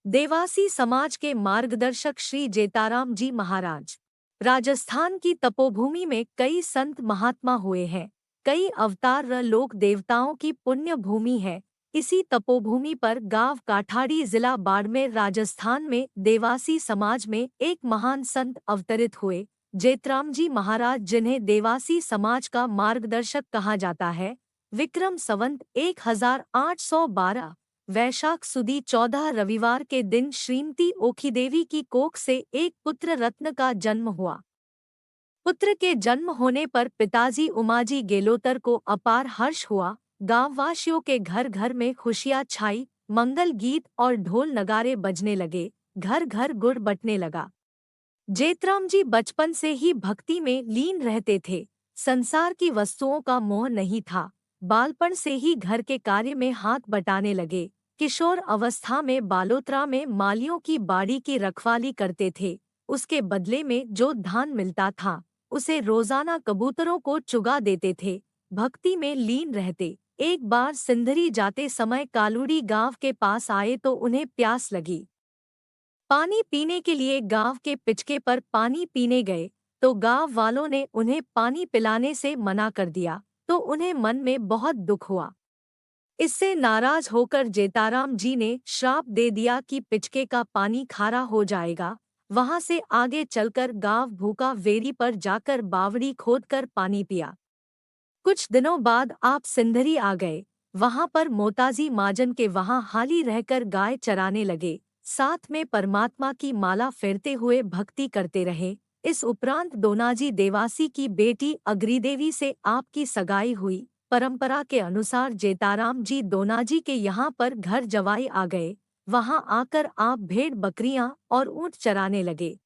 देवासी समाज के मार्गदर्शक श्री जेताराम जी महाराज। राजस्थान की तपोभूमि में कई संत महात्मा हुए हैं। कई अवतार लोक देवताओं की पुण्य भूमि है। इसी तपोभूमि पर गांव काठाड़ी जिला बाड़मेर राजस्थान में देवासी समाज में एक महान संत अवतरित हुए, जेतराम जी महाराज, जिन्हें देवासी समाज का मार्गदर्शक कहा जाता है। विक्रम संवत 1812 वैशाख सुदी 14 रविवार के दिन श्रीमती ओखीदेवी की कोख से एक पुत्र रत्न का जन्म हुआ। पुत्र के जन्म होने पर पिताजी उमाजी गेलोतर को अपार हर्ष हुआ। गांववासियों के घर घर में खुशियां छाई, मंगल गीत और ढोल नगारे बजने लगे, घर घर गुड़ बंटने लगा। जेतराम जी बचपन से ही भक्ति में लीन रहते थे। संसार की वस्तुओं का मोह नहीं था। बालपन से ही घर के कार्य में हाथ बटाने लगे। किशोर अवस्था में बालोतरा में मालियों की बाड़ी की रखवाली करते थे। उसके बदले में जो धान मिलता था उसे रोजाना कबूतरों को चुगा देते थे। भक्ति में लीन रहते। एक बार सिंधरी जाते समय कालूड़ी गांव के पास आए तो उन्हें प्यास लगी। पानी पीने के लिए गांव के पिचके पर पानी पीने गए तो गांव वालों ने उन्हें पानी पिलाने से मना कर दिया, तो उन्हें मन में बहुत दुख हुआ। इससे नाराज होकर जेताराम जी ने श्राप दे दिया कि पिचके का पानी खारा हो जाएगा। वहां से आगे चलकर गांव भूखा वेरी पर जाकर बावड़ी खोदकर पानी पिया। कुछ दिनों बाद आप सिंधरी आ गए। वहां पर मोताजी माजन के वहां हाली रहकर गाय चराने लगे। साथ में परमात्मा की माला फेरते हुए भक्ति करते रहे। इस उपरांत दोनाजी देवासी की बेटी अग्रीदेवी से आपकी सगाई हुई। परंपरा के अनुसार जेताराम जी दोनाजी के यहाँ पर घर जवाई आ गए। वहां आकर आप भेड़ बकरियां और ऊंट चराने लगे।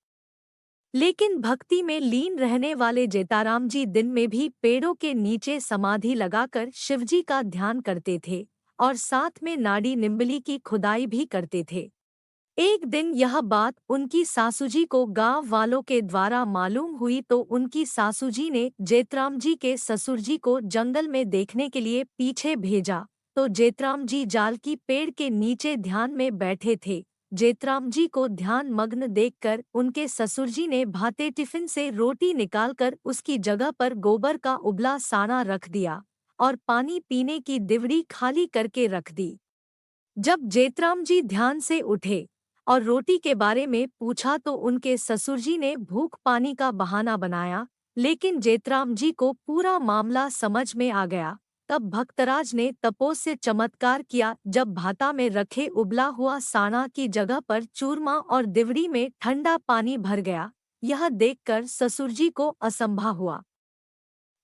लेकिन भक्ति में लीन रहने वाले जेताराम जी दिन में भी पेड़ों के नीचे समाधि लगाकर शिवजी का ध्यान करते थे और साथ में नाड़ी निम्बली की खुदाई भी करते थे। एक दिन यह बात उनकी सासुजी को गांव वालों के द्वारा मालूम हुई तो उनकी सासुजी ने जेतराम जी के ससुरजी को जंगल में देखने के लिए पीछे भेजा तो जेतराम जी जाल की पेड़ के नीचे ध्यान में बैठे थे। जेतराम जी को ध्यान मग्न देखकर उनके ससुरजी ने भाते टिफिन से रोटी निकालकर उसकी जगह पर गोबर का उबला साना रख दिया और पानी पीने की दिवड़ी खाली करके रख दी। जब जेतराम जी ध्यान से उठे और रोटी के बारे में पूछा तो उनके ससुरजी ने भूख पानी का बहाना बनाया, लेकिन जेतराम जी को पूरा मामला समझ में आ गया। तब भक्तराज ने तपोस से चमत्कार किया। जब भाता में रखे उबला हुआ साना की जगह पर चूरमा और दिवड़ी में ठंडा पानी भर गया। यह देखकर ससुरजी को असंभा हुआ।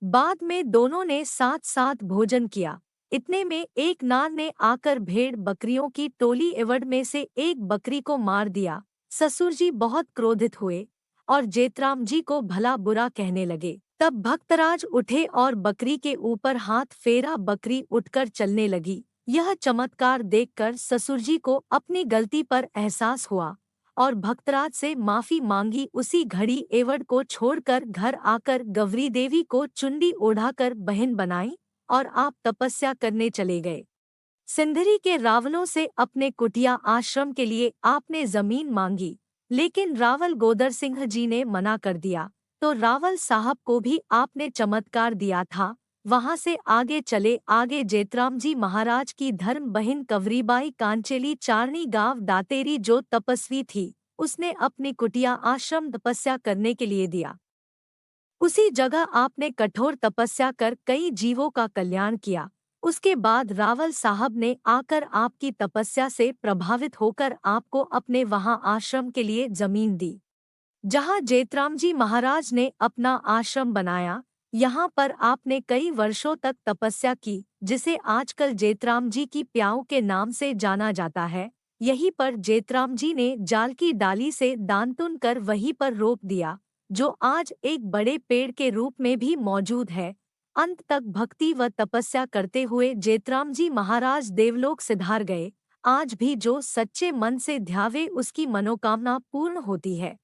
बाद में दोनों ने साथ साथ भोजन किया। इतने में एक नार ने आकर भेड़ बकरियों की टोली एवड़ में से एक बकरी को मार दिया। ससुरजी बहुत क्रोधित हुए और जेतराम जी को भला बुरा कहने लगे। तब भक्तराज उठे और बकरी के ऊपर हाथ फेरा, बकरी उठकर चलने लगी। यह चमत्कार देखकर ससुरजी को अपनी गलती पर एहसास हुआ और भक्तराज से माफी मांगी। उसी घड़ी एवड़ को छोड़कर घर आकर गवरी देवी को चुंडी ओढ़ाकर बहन बनाई और आप तपस्या करने चले गए। सिंधरी के रावलों से अपने कुटिया आश्रम के लिए आपने जमीन मांगी, लेकिन रावल गोदर सिंह जी ने मना कर दिया। तो रावल साहब को भी आपने चमत्कार दिया था। वहां से आगे चले। आगे जेतराम जी महाराज की धर्म बहन कवरीबाई कांचेली चारनी गांव दातेरी जो तपस्वी थी, उसने अपनी कुटिया आश्रम तपस्या करने के लिए दिया। उसी जगह आपने कठोर तपस्या कर कई जीवों का कल्याण किया। उसके बाद रावल साहब ने आकर आपकी तपस्या से प्रभावित होकर आपको अपने वहां आश्रम के लिए जमीन दी, जहां जेतराम जी महाराज ने अपना आश्रम बनाया। यहाँ पर आपने कई वर्षों तक तपस्या की, जिसे आजकल जेतराम जी की प्याऊ के नाम से जाना जाता है। यहीं पर जेतराम जी ने जाल की डाली से दानतुन कर वहीं पर रोप दिया, जो आज एक बड़े पेड़ के रूप में भी मौजूद है। अंत तक भक्ति व तपस्या करते हुए जेतराम जी महाराज देवलोक सिधार गए। आज भी जो सच्चे मन से ध्यावे उसकी मनोकामना पूर्ण होती है।